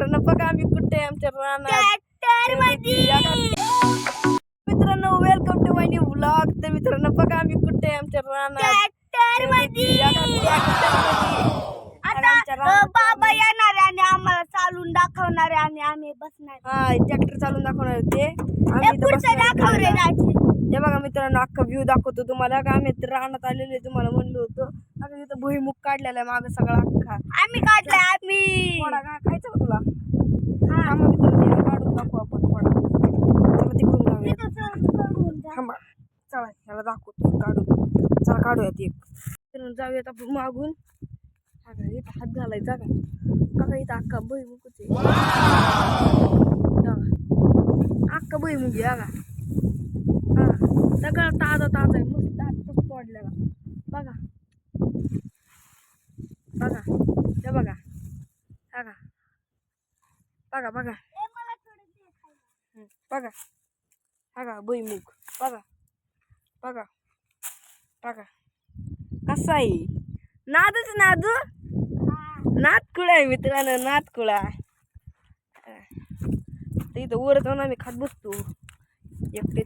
मित्रांनो बघा आम्ही कुठे आमच्या रानात मित्रांनो welcome to my new vlog. तर मित्रांनो बघा आम्ही कुठे आमच्या रानात बाबा येणार आणि आम्हाला चालून दाखवणार आणि आम्ही बसणार. हा ट्रॅक्टर चालून दाखवणार ते हे बघा मित्रांनो अख्खा व्ह्यू दाखवतो तुम्हाला. आम्ही रानात आलेले तुम्हाला म्हणलो होतो. आता तिथं भुईमुग काढलेला आहे माग सगळा अख्खा आम्ही काढलाय. आम्ही थोडा खायचं का तुला? हा मित्रांनो काढून दाखवू आपण थोडा. चला तिकडून जाऊया. थांबा चला ह्याला दाखवतो काढून. चला काढूयात एक जाऊयात आपण मागून. इथं हात घालायचा का इथं अख्खा भुईमुगच आहे. अख्खा भुईमुग आहे का हा सगळं ताजा ताजा आहे मस्त आत्ताच तोडलेला. बघा बघा हे बघा बघा बघा बघा बघा बघा भुईमुग बघा बघा बघा कसा आहे. नादच नादू नादकुळा आहे मित्रांनो नादकुळा. इथं वर जाऊन आम्ही खात बसतो एकटे.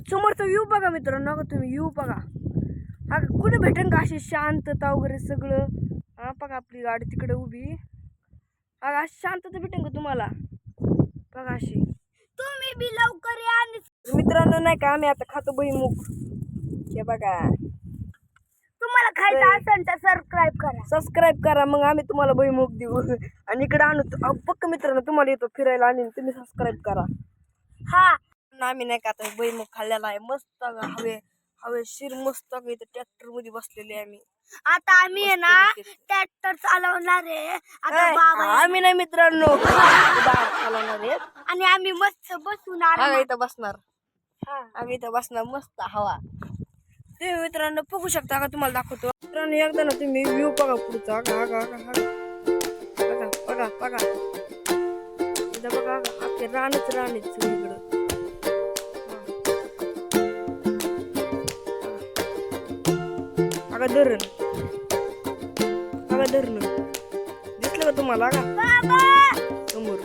समोरचा व्ह्यू बघा मित्रांनो का तुम्ही व्ह्यू बघा. हा कुठे भेटेन का अशी शांतता वगैरे सगळं. हा बघा आपली गाडी तिकडे उभी. हा अशी शांतता भेटेन का तुम्हाला बघा अशी. तुम्ही बी लवकर या. मित्रांनो नाही का आम्ही आता खातो भुईमुग. हे बघा तुम्हाला खायचं असेल तर सबस्क्राईब करा मग आम्ही तुम्हाला भुईमुग देऊ आणि इकडे आणू पक्क मित्रांनो तुम्हाला येतो फिरायला आणि तुम्ही सबस्क्राईब करा. हा आम्ही नाही का आता भुईमुग खाल्लेला आहे मस्त हवेशीर मस्त इथं ट्रॅक्टर मध्ये बसलेले आहे आम्ही. आता आम्ही आहे ना ट्रॅक्टर चालवणार आहे. आता बाबा आम्ही नाही मित्रांनो चालवणार आहे आणि आम्ही मस्त बसून इथं बसणार. आम्ही इथं बसणार मस्त हवा. तुम्ही मित्रांनो बघू शकता का तुम्हाला दाखवतो. मित्रांनो एकदा ना तुम्ही व्ह्यू बघा पुढचा बघा बघा बघा इथं बघा आपले रानच सगळीकडं. धरण दिसलं का तुम्हाला का समोर.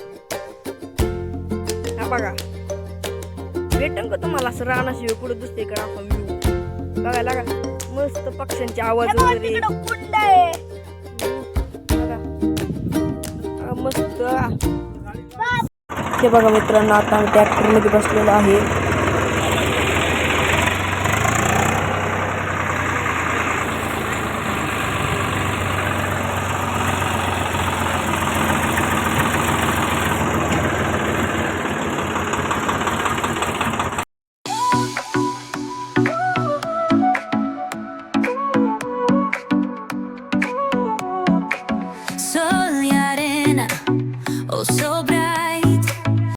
हा बघा भेटन का तुम्हाला असं रानाशिवाय कुठं दिसते का आपण व्ह्यू बघायला का मस्त पक्ष्यांचे आवाज वगैरे मस्त. हे बघा मित्रांनो आता आम्ही ट्रॅक्टर मध्ये बसलेलो आहे. Sol y arena, oh sobre